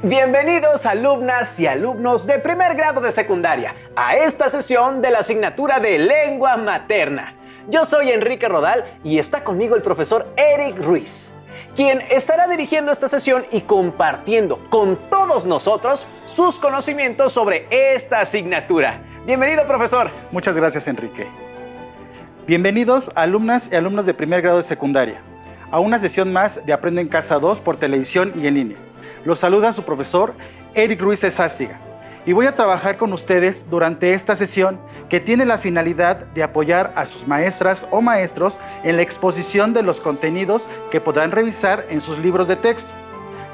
Bienvenidos alumnas y alumnos de primer grado de secundaria a esta sesión de la asignatura de lengua materna. Yo soy Enrique Rodal y está conmigo el profesor Eric Ruiz, quien estará dirigiendo esta sesión y compartiendo con todos nosotros sus conocimientos sobre esta asignatura. Bienvenido, profesor. Muchas gracias, Enrique. Bienvenidos alumnas y alumnos de primer grado de secundaria a una sesión más de Aprende en Casa 2 por televisión y en línea. Los saluda su profesor Eric Ruiz Ezástiga y voy a trabajar con ustedes durante esta sesión que tiene la finalidad de apoyar a sus maestras o maestros en la exposición de los contenidos que podrán revisar en sus libros de texto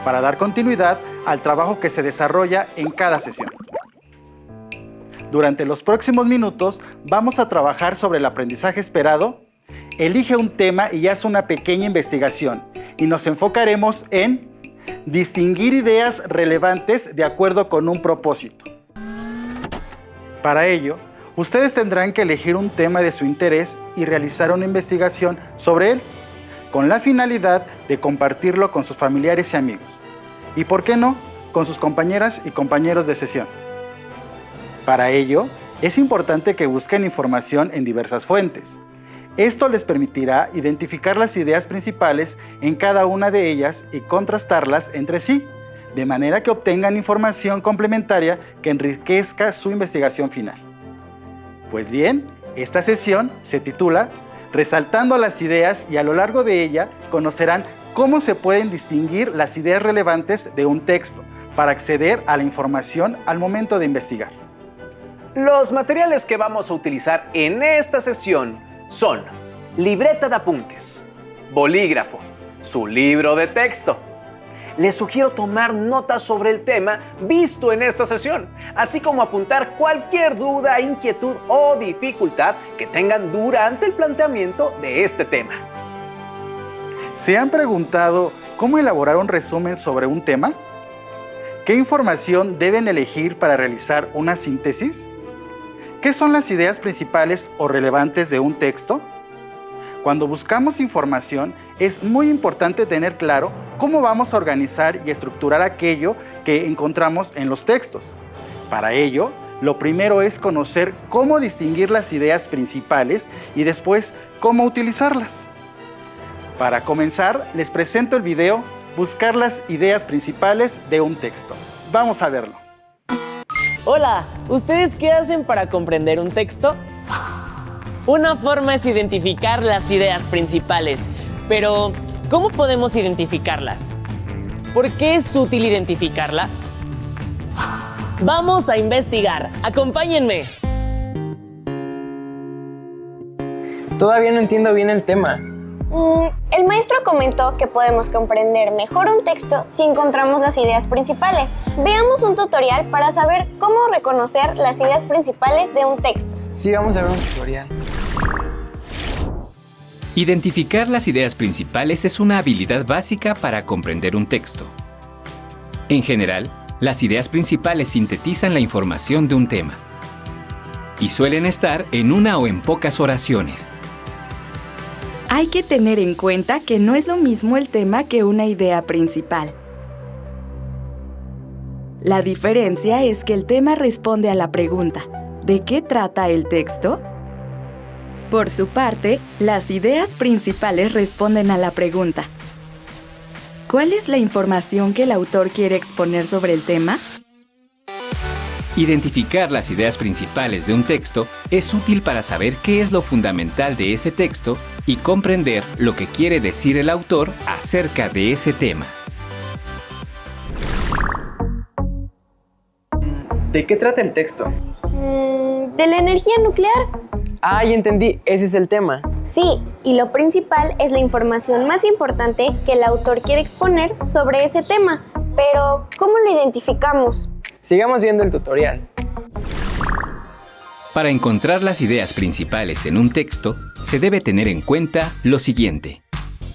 para dar continuidad al trabajo que se desarrolla en cada sesión. Durante los próximos minutos vamos a trabajar sobre el aprendizaje esperado. Elige un tema y haz una pequeña investigación y nos enfocaremos en distinguir ideas relevantes de acuerdo con un propósito. Para ello, ustedes tendrán que elegir un tema de su interés y realizar una investigación sobre él, con la finalidad de compartirlo con sus familiares y amigos. Y por qué no, con sus compañeras y compañeros de sesión. Para ello, es importante que busquen información en diversas fuentes. Esto les permitirá identificar las ideas principales en cada una de ellas y contrastarlas entre sí, de manera que obtengan información complementaria que enriquezca su investigación final. Pues bien, esta sesión se titula Resaltando las ideas y a lo largo de ella conocerán cómo se pueden distinguir las ideas relevantes de un texto para acceder a la información al momento de investigar. Los materiales que vamos a utilizar en esta sesión son libreta de apuntes, bolígrafo, su libro de texto. Les sugiero tomar notas sobre el tema visto en esta sesión, así como apuntar cualquier duda, inquietud o dificultad que tengan durante el planteamiento de este tema. ¿Se han preguntado cómo elaborar un resumen sobre un tema? ¿Qué información deben elegir para realizar una síntesis? ¿Qué son las ideas principales o relevantes de un texto? Cuando buscamos información, es muy importante tener claro cómo vamos a organizar y estructurar aquello que encontramos en los textos. Para ello, lo primero es conocer cómo distinguir las ideas principales y después cómo utilizarlas. Para comenzar, les presento el video Buscar las ideas principales de un texto. Vamos a verlo. Hola, ¿ustedes qué hacen para comprender un texto? Una forma es identificar las ideas principales, pero ¿cómo podemos identificarlas? ¿Por qué es útil identificarlas? Vamos a investigar. ¡Acompáñenme! Todavía no entiendo bien el tema. El maestro comentó que podemos comprender mejor un texto si encontramos las ideas principales. Veamos un tutorial para saber cómo reconocer las ideas principales de un texto. Sí, vamos a ver un tutorial. Identificar las ideas principales es una habilidad básica para comprender un texto. En general, las ideas principales sintetizan la información de un tema y suelen estar en una o en pocas oraciones. Hay que tener en cuenta que no es lo mismo el tema que una idea principal. La diferencia es que el tema responde a la pregunta, ¿de qué trata el texto? Por su parte, las ideas principales responden a la pregunta, ¿cuál es la información que el autor quiere exponer sobre el tema? Identificar las ideas principales de un texto es útil para saber qué es lo fundamental de ese texto y comprender lo que quiere decir el autor acerca de ese tema. ¿De qué trata el texto? ¿De la energía nuclear? Ah, ya entendí, ese es el tema. Sí, y lo principal es la información más importante que el autor quiere exponer sobre ese tema. Pero, ¿cómo lo identificamos? Sigamos viendo el tutorial. Para encontrar las ideas principales en un texto, se debe tener en cuenta lo siguiente.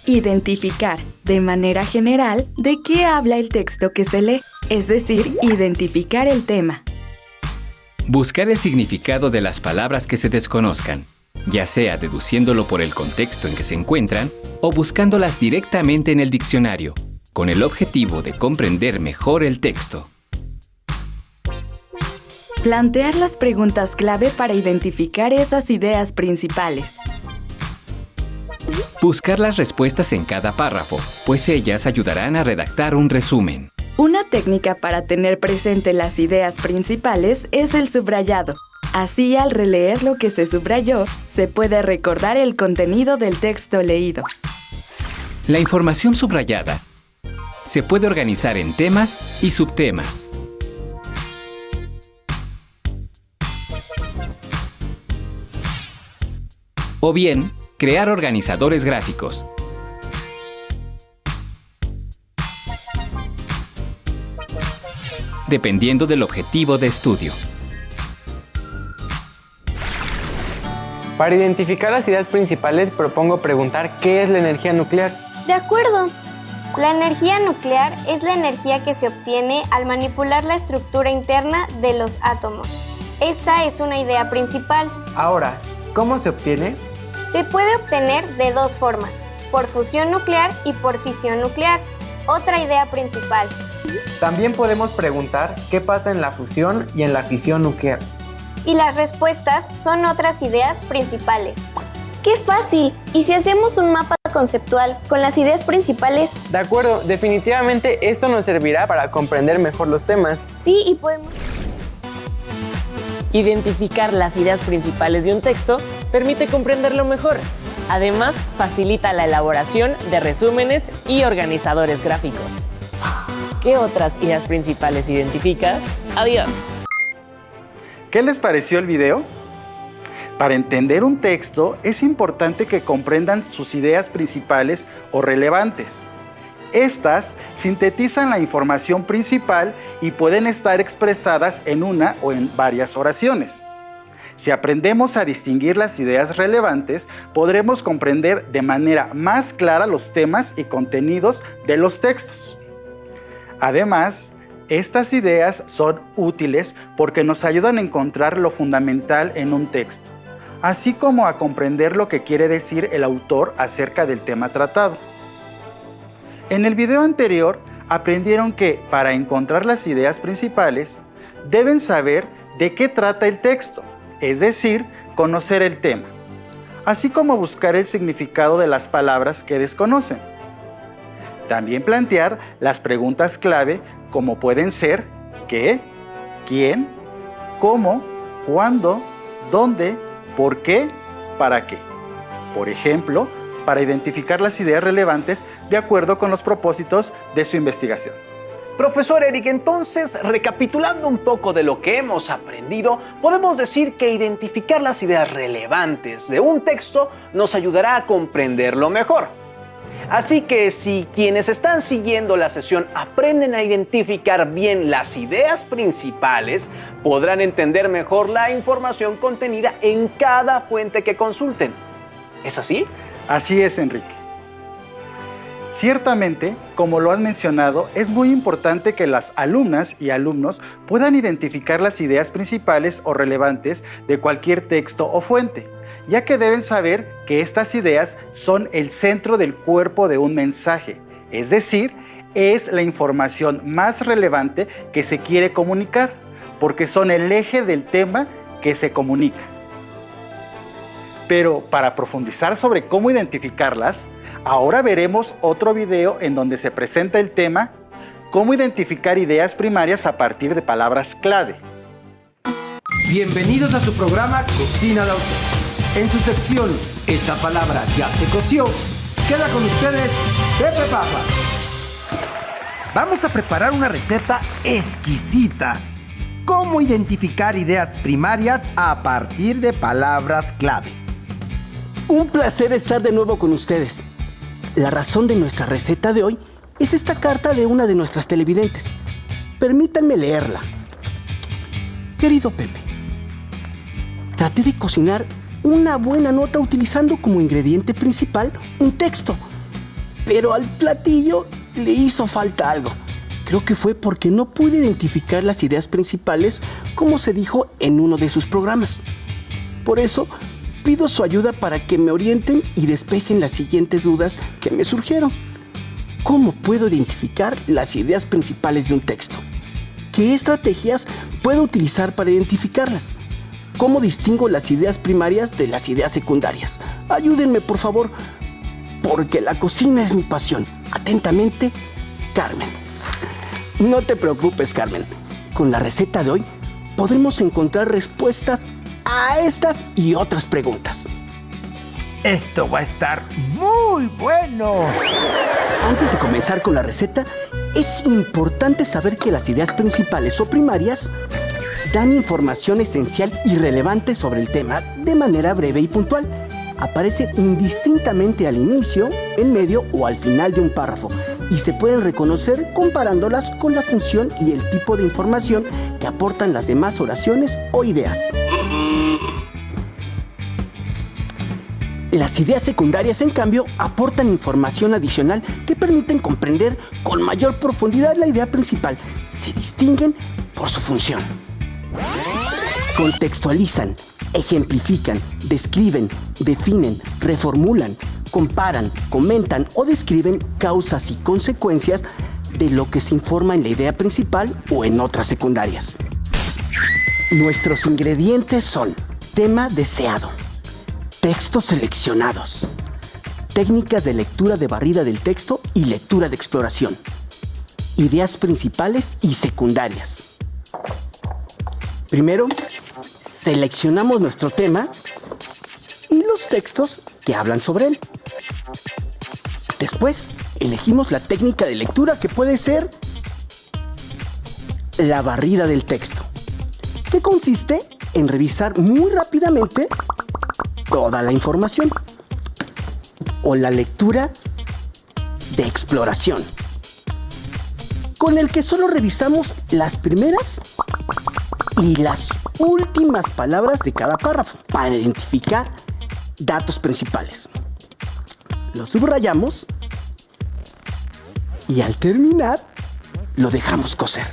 Identificar, de manera general, de qué habla el texto que se lee, es decir, identificar el tema. Buscar el significado de las palabras que se desconozcan, ya sea deduciéndolo por el contexto en que se encuentran o buscándolas directamente en el diccionario, con el objetivo de comprender mejor el texto. Plantear las preguntas clave para identificar esas ideas principales. Buscar las respuestas en cada párrafo, pues ellas ayudarán a redactar un resumen. Una técnica para tener presente las ideas principales es el subrayado. Así, al releer lo que se subrayó, se puede recordar el contenido del texto leído. La información subrayada se puede organizar en temas y subtemas. O bien, crear organizadores gráficos. Dependiendo del objetivo de estudio. Para identificar las ideas principales, propongo preguntar ¿qué es la energía nuclear? De acuerdo. La energía nuclear es la energía que se obtiene al manipular la estructura interna de los átomos. Esta es una idea principal. Ahora, ¿cómo se obtiene? Se puede obtener de dos formas, por fusión nuclear y por fisión nuclear. Otra idea principal. También podemos preguntar qué pasa en la fusión y en la fisión nuclear. Y las respuestas son otras ideas principales. ¡Qué fácil! ¿Y si hacemos un mapa conceptual con las ideas principales? De acuerdo, definitivamente esto nos servirá para comprender mejor los temas. Sí, y podemos... Identificar las ideas principales de un texto permite comprenderlo mejor. Además, facilita la elaboración de resúmenes y organizadores gráficos. ¿Qué otras ideas principales identificas? Adiós. ¿Qué les pareció el video? Para entender un texto es importante que comprendan sus ideas principales o relevantes. Estas sintetizan la información principal y pueden estar expresadas en una o en varias oraciones. Si aprendemos a distinguir las ideas relevantes, podremos comprender de manera más clara los temas y contenidos de los textos. Además, estas ideas son útiles porque nos ayudan a encontrar lo fundamental en un texto, así como a comprender lo que quiere decir el autor acerca del tema tratado. En el video anterior aprendieron que para encontrar las ideas principales deben saber de qué trata el texto, es decir, conocer el tema, así como buscar el significado de las palabras que desconocen. También plantear las preguntas clave como pueden ser ¿qué?, ¿quién?, ¿cómo?, ¿cuándo?, ¿dónde?, ¿por qué?, ¿para qué? Por ejemplo, para identificar las ideas relevantes de acuerdo con los propósitos de su investigación. Profesor Eric, entonces, recapitulando un poco de lo que hemos aprendido, podemos decir que identificar las ideas relevantes de un texto nos ayudará a comprenderlo mejor. Así que si quienes están siguiendo la sesión aprenden a identificar bien las ideas principales, podrán entender mejor la información contenida en cada fuente que consulten. ¿Es así? Así es, Enrique. Ciertamente, como lo has mencionado, es muy importante que las alumnas y alumnos puedan identificar las ideas principales o relevantes de cualquier texto o fuente, ya que deben saber que estas ideas son el centro del cuerpo de un mensaje, es decir, es la información más relevante que se quiere comunicar, porque son el eje del tema que se comunica. Pero para profundizar sobre cómo identificarlas, ahora veremos otro video en donde se presenta el tema cómo identificar ideas primarias a partir de palabras clave. Bienvenidos a su programa Cocina la Autor. En su sección Esta palabra ya se coció, queda con ustedes Pepe Papa. Vamos a preparar una receta exquisita. ¿Cómo identificar ideas primarias a partir de palabras clave? Un placer estar de nuevo con ustedes. La razón de nuestra receta de hoy es esta carta de una de nuestras televidentes. Permítanme leerla. Querido Pepe, traté de cocinar una buena nota utilizando como ingrediente principal un texto, pero al platillo le hizo falta algo. Creo que fue porque no pude identificar las ideas principales como se dijo en uno de sus programas. Por eso, pido su ayuda para que me orienten y despejen las siguientes dudas que me surgieron. ¿Cómo puedo identificar las ideas principales de un texto? ¿Qué estrategias puedo utilizar para identificarlas? ¿Cómo distingo las ideas primarias de las ideas secundarias? Ayúdenme, por favor, porque la cocina es mi pasión. Atentamente, Carmen. No te preocupes, Carmen. Con la receta de hoy podremos encontrar respuestas a estas y otras preguntas. Esto va a estar muy bueno. Antes de comenzar con la receta, es importante saber que las ideas principales o primarias dan información esencial y relevante sobre el tema de manera breve y puntual. Aparecen indistintamente al inicio, en medio o al final de un párrafo y se pueden reconocer comparándolas con la función y el tipo de información que aportan las demás oraciones o ideas. Las ideas secundarias, en cambio, aportan información adicional que permiten comprender con mayor profundidad la idea principal. Se distinguen por su función. Contextualizan, ejemplifican, describen, definen, reformulan, comparan, comentan o describen causas y consecuencias de lo que se informa en la idea principal o en otras secundarias. Nuestros ingredientes son tema deseado, textos seleccionados, técnicas de lectura de barrida del texto y lectura de exploración, ideas principales y secundarias. Primero, seleccionamos nuestro tema y los textos que hablan sobre él. Después, elegimos la técnica de lectura que puede ser la barrida del texto, que consiste en revisar muy rápidamente toda la información, o la lectura de exploración, con el que solo revisamos las primeras y las últimas palabras de cada párrafo para identificar datos principales. Lo subrayamos y al terminar lo dejamos coser.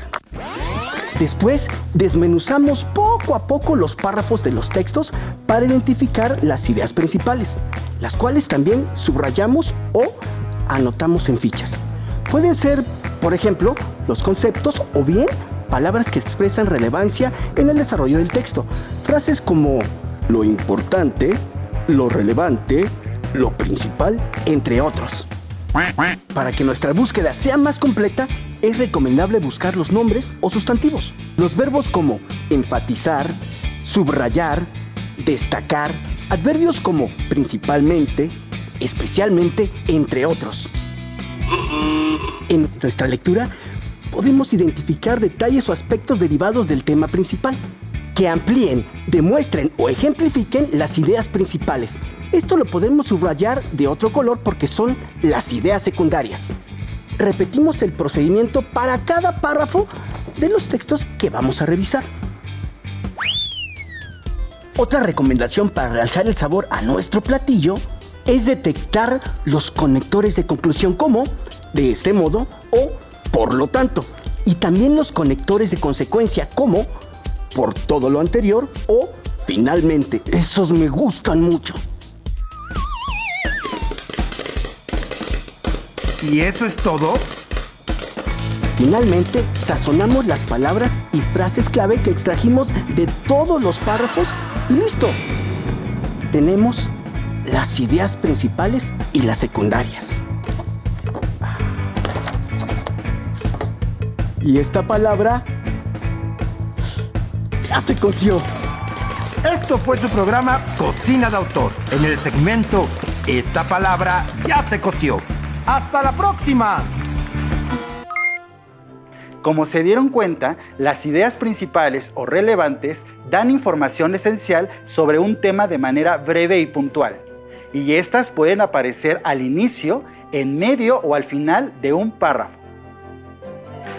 Después desmenuzamos poco a poco los párrafos de los textos para identificar las ideas principales, las cuales también subrayamos o anotamos en fichas. Pueden ser, por ejemplo, los conceptos o bien palabras que expresan relevancia en el desarrollo del texto. Frases como lo importante, lo relevante, lo principal, entre otros. Para que nuestra búsqueda sea más completa, es recomendable buscar los nombres o sustantivos. Los verbos como enfatizar, subrayar, destacar, adverbios como principalmente, especialmente, entre otros. En nuestra lectura podemos identificar detalles o aspectos derivados del tema principal que amplíen, demuestren o ejemplifiquen las ideas principales. Esto lo podemos subrayar de otro color porque son las ideas secundarias. Repetimos el procedimiento para cada párrafo de los textos que vamos a revisar. Otra recomendación para realzar el sabor a nuestro platillo es detectar los conectores de conclusión como de este modo o por lo tanto, y también los conectores de consecuencia como por todo lo anterior o finalmente. Esos me gustan mucho. ¿Y eso es todo? Finalmente, sazonamos las palabras y frases clave que extrajimos de todos los párrafos y listo. Tenemos las ideas principales y las secundarias. Y esta palabra ya se coció. Esto fue su programa Cocina de Autor, en el segmento Esta palabra ya se coció. ¡Hasta la próxima! Como se dieron cuenta, las ideas principales o relevantes dan información esencial sobre un tema de manera breve y puntual, y estas pueden aparecer al inicio, en medio o al final de un párrafo.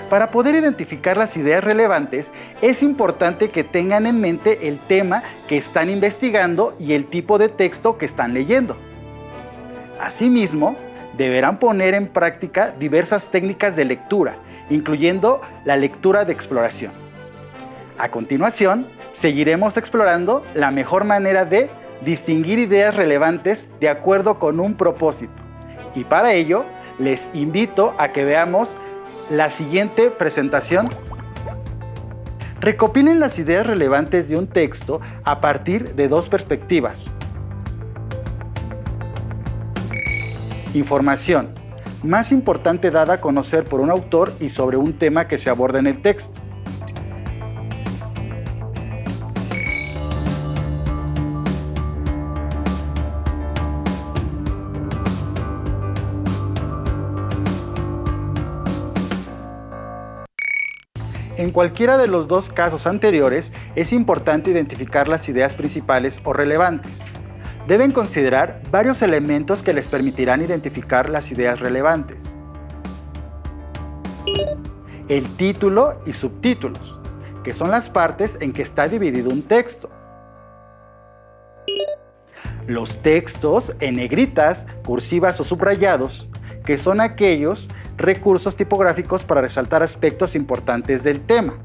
Para poder identificar las ideas relevantes, es importante que tengan en mente el tema que están investigando y el tipo de texto que están leyendo. Asimismo, deberán poner en práctica diversas técnicas de lectura, incluyendo la lectura de exploración. A continuación, seguiremos explorando la mejor manera de distinguir ideas relevantes de acuerdo con un propósito, y para ello les invito a que veamos la siguiente presentación. Recopilen las ideas relevantes de un texto a partir de dos perspectivas. Información más importante dada a conocer por un autor y sobre un tema que se aborda en el texto. En cualquiera de los dos casos anteriores, es importante identificar las ideas principales o relevantes. Deben considerar varios elementos que les permitirán identificar las ideas relevantes. El título y subtítulos, que son las partes en que está dividido un texto. Los textos en negritas, cursivas o subrayados, que son aquellos recursos tipográficos para resaltar aspectos importantes del tema.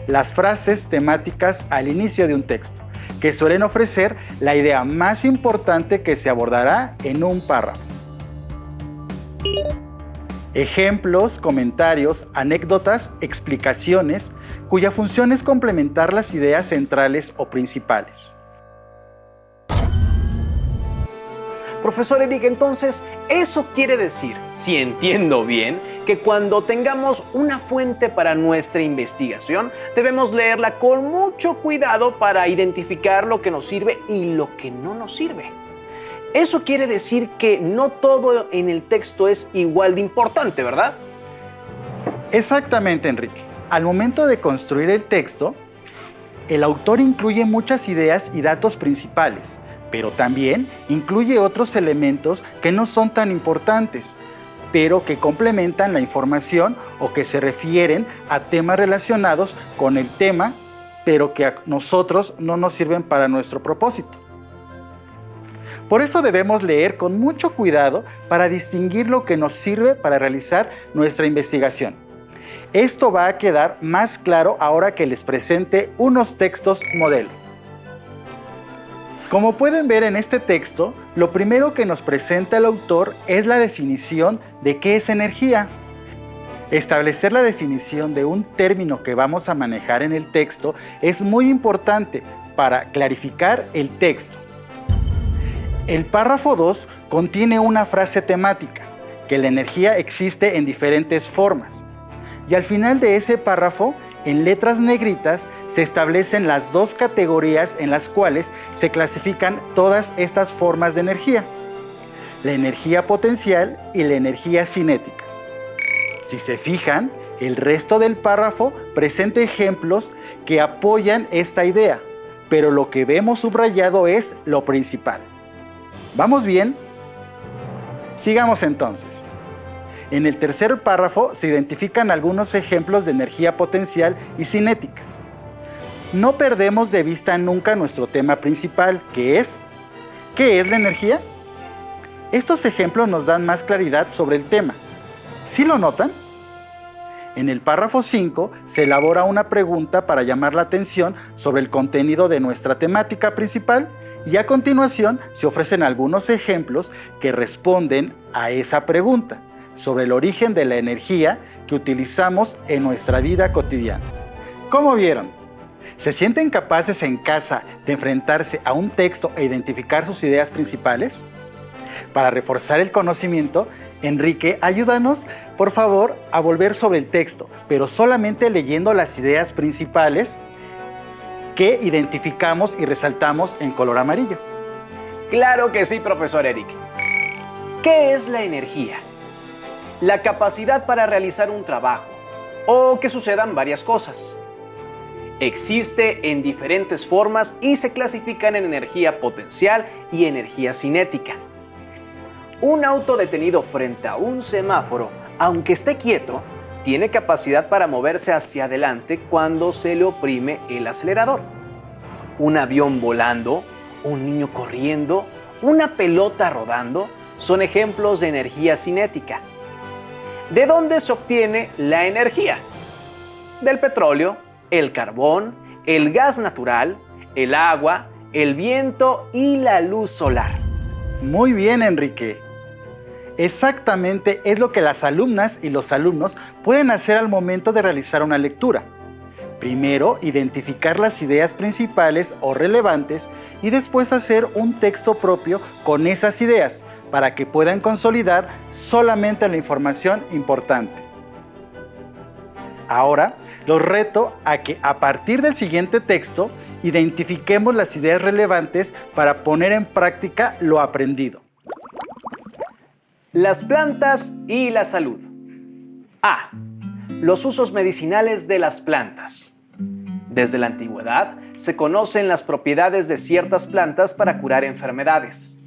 Las frases temáticas al inicio de un texto, que suelen ofrecer la idea más importante que se abordará en un párrafo. Ejemplos, comentarios, anécdotas, explicaciones, cuya función es complementar las ideas centrales o principales. Profesor Eric, entonces, eso quiere decir, si entiendo bien, que cuando tengamos una fuente para nuestra investigación, debemos leerla con mucho cuidado para identificar lo que nos sirve y lo que no nos sirve. Eso quiere decir que no todo en el texto es igual de importante, ¿verdad? Exactamente, Enrique. Al momento de construir el texto, el autor incluye muchas ideas y datos principales, pero también incluye otros elementos que no son tan importantes, pero que complementan la información o que se refieren a temas relacionados con el tema, pero que a nosotros no nos sirven para nuestro propósito. Por eso debemos leer con mucho cuidado para distinguir lo que nos sirve para realizar nuestra investigación. Esto va a quedar más claro ahora que les presente unos textos modelo. Como pueden ver en este texto, lo primero que nos presenta el autor es la definición de qué es energía. Establecer la definición de un término que vamos a manejar en el texto es muy importante para clarificar el texto. El párrafo 2 contiene una frase temática, que la energía existe en diferentes formas. Y al final de ese párrafo, en letras negritas, se establecen las dos categorías en las cuales se clasifican todas estas formas de energía: la energía potencial y la energía cinética. Si se fijan, el resto del párrafo presenta ejemplos que apoyan esta idea, pero lo que vemos subrayado es lo principal. ¿Vamos bien? Sigamos entonces. En el tercer párrafo se identifican algunos ejemplos de energía potencial y cinética. No perdemos de vista nunca nuestro tema principal, que es ¿qué es la energía? Estos ejemplos nos dan más claridad sobre el tema. ¿Sí lo notan? En el párrafo 5 se elabora una pregunta para llamar la atención sobre el contenido de nuestra temática principal y a continuación se ofrecen algunos ejemplos que responden a esa pregunta sobre el origen de la energía que utilizamos en nuestra vida cotidiana. ¿Cómo vieron? ¿Se sienten capaces en casa de enfrentarse a un texto e identificar sus ideas principales? Para reforzar el conocimiento, Enrique, ayúdanos, por favor, a volver sobre el texto, pero solamente leyendo las ideas principales que identificamos y resaltamos en color amarillo. Claro que sí, profesor Eric. ¿Qué es la energía? La capacidad para realizar un trabajo o que sucedan varias cosas. Existe en diferentes formas y se clasifican en energía potencial y energía cinética. Un auto detenido frente a un semáforo, aunque esté quieto, tiene capacidad para moverse hacia adelante cuando se le oprime el acelerador. Un avión volando, un niño corriendo, una pelota rodando son ejemplos de energía cinética. ¿De dónde se obtiene la energía? Del petróleo, el carbón, el gas natural, el agua, el viento y la luz solar. Muy bien, Enrique. Exactamente es lo que las alumnas y los alumnos pueden hacer al momento de realizar una lectura. Primero, identificar las ideas principales o relevantes y después hacer un texto propio con esas ideas para que puedan consolidar solamente la información importante. Ahora, los reto a que a partir del siguiente texto identifiquemos las ideas relevantes para poner en práctica lo aprendido. Las plantas y la salud. A. Los usos medicinales de las plantas. Desde la antigüedad se conocen las propiedades de ciertas plantas para curar enfermedades.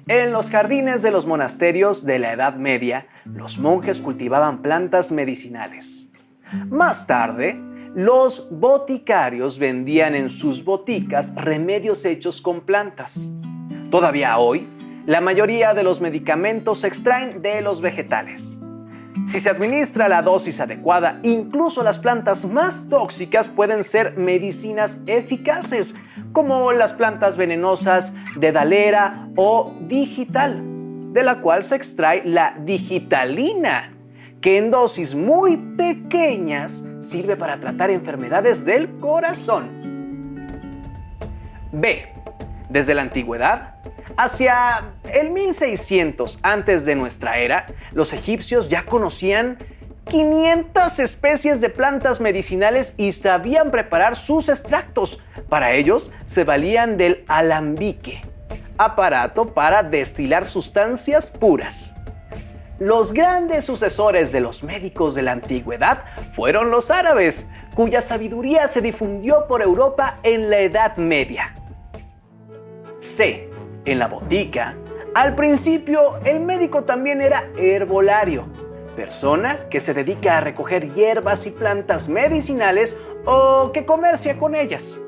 En los jardines de los monasterios de la Edad Media, los monjes cultivaban plantas medicinales. Más tarde, los boticarios vendían en sus boticas remedios hechos con plantas. Todavía hoy, la mayoría de los medicamentos se extraen de los vegetales. Si se administra la dosis adecuada, incluso las plantas más tóxicas pueden ser medicinas eficaces, como las plantas venenosas Dedalera o digital, de la cual se extrae la digitalina, que en dosis muy pequeñas sirve para tratar enfermedades del corazón. B. Desde la antigüedad, hacia el 1600 antes de nuestra era, los egipcios ya conocían 500 especies de plantas medicinales y sabían preparar sus extractos. Para ellos se valían del alambique, aparato para destilar sustancias puras. Los grandes sucesores de los médicos de la antigüedad fueron los árabes, cuya sabiduría se difundió por Europa en la Edad Media. C. En la botica, al principio el médico también era herbolario, persona que se dedica a recoger hierbas y plantas medicinales o que comercia con ellas.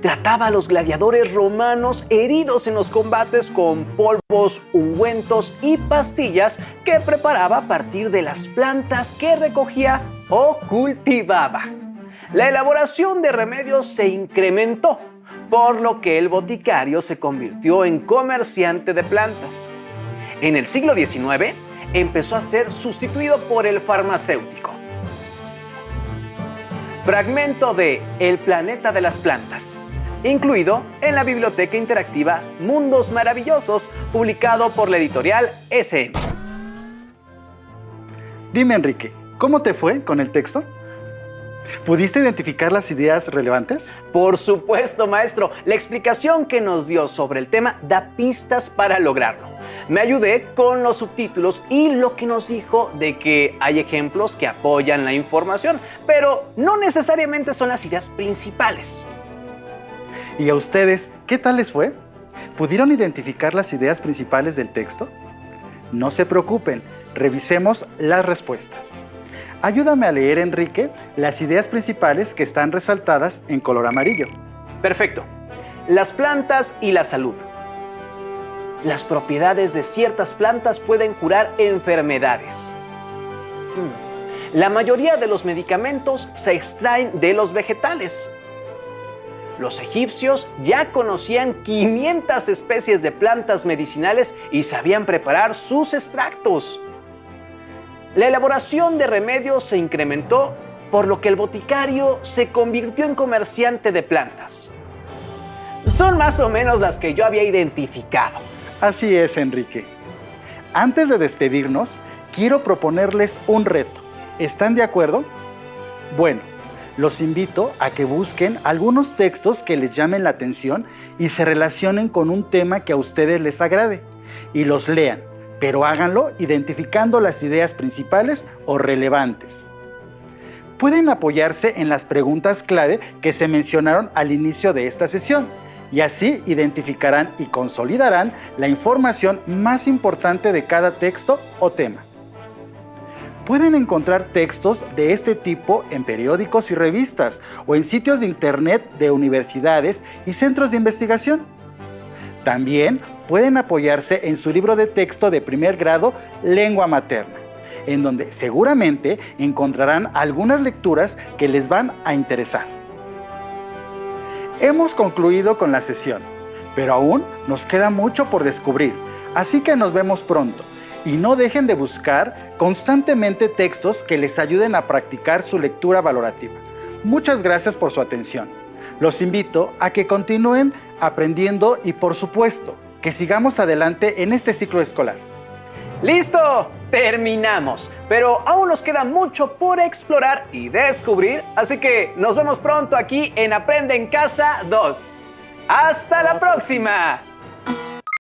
Trataba a los gladiadores romanos heridos en los combates con polvos, ungüentos y pastillas que preparaba a partir de las plantas que recogía o cultivaba. La elaboración de remedios se incrementó, por lo que el boticario se convirtió en comerciante de plantas. En el siglo XIX empezó a ser sustituido por el farmacéutico. Fragmento de El planeta de las plantas, incluido en la biblioteca interactiva Mundos Maravillosos, publicado por la editorial SM. Dime, Enrique, ¿cómo te fue con el texto? ¿Pudiste identificar las ideas relevantes? Por supuesto, maestro. La explicación que nos dio sobre el tema da pistas para lograrlo. Me ayudé con los subtítulos y lo que nos dijo de que hay ejemplos que apoyan la información, pero no necesariamente son las ideas principales. ¿Y a ustedes qué tal les fue? ¿Pudieron identificar las ideas principales del texto? No se preocupen, revisemos las respuestas. Ayúdame a leer, Enrique, las ideas principales que están resaltadas en color amarillo. Perfecto. Las plantas y la salud. Las propiedades de ciertas plantas pueden curar enfermedades. La mayoría de los medicamentos se extraen de los vegetales. Los egipcios ya conocían 500 especies de plantas medicinales y sabían preparar sus extractos. La elaboración de remedios se incrementó, por lo que el boticario se convirtió en comerciante de plantas. Son más o menos las que yo había identificado. Así es, Enrique. Antes de despedirnos, quiero proponerles un reto. ¿Están de acuerdo? Bueno, los invito a que busquen algunos textos que les llamen la atención y se relacionen con un tema que a ustedes les agrade y los lean, pero háganlo identificando las ideas principales o relevantes. Pueden apoyarse en las preguntas clave que se mencionaron al inicio de esta sesión y así identificarán y consolidarán la información más importante de cada texto o tema. Pueden encontrar textos de este tipo en periódicos y revistas o en sitios de internet de universidades y centros de investigación. También pueden apoyarse en su libro de texto de primer grado Lengua Materna, en donde seguramente encontrarán algunas lecturas que les van a interesar. Hemos concluido con la sesión, pero aún nos queda mucho por descubrir, así que nos vemos pronto. y no dejen de buscar constantemente textos que les ayuden a practicar su lectura valorativa. Muchas gracias por su atención. Los invito a que continúen aprendiendo y, por supuesto, que sigamos adelante en este ciclo escolar. ¡Listo! Terminamos, pero aún nos queda mucho por explorar y descubrir, así que nos vemos pronto aquí en Aprende en Casa 2. ¡Hasta la próxima!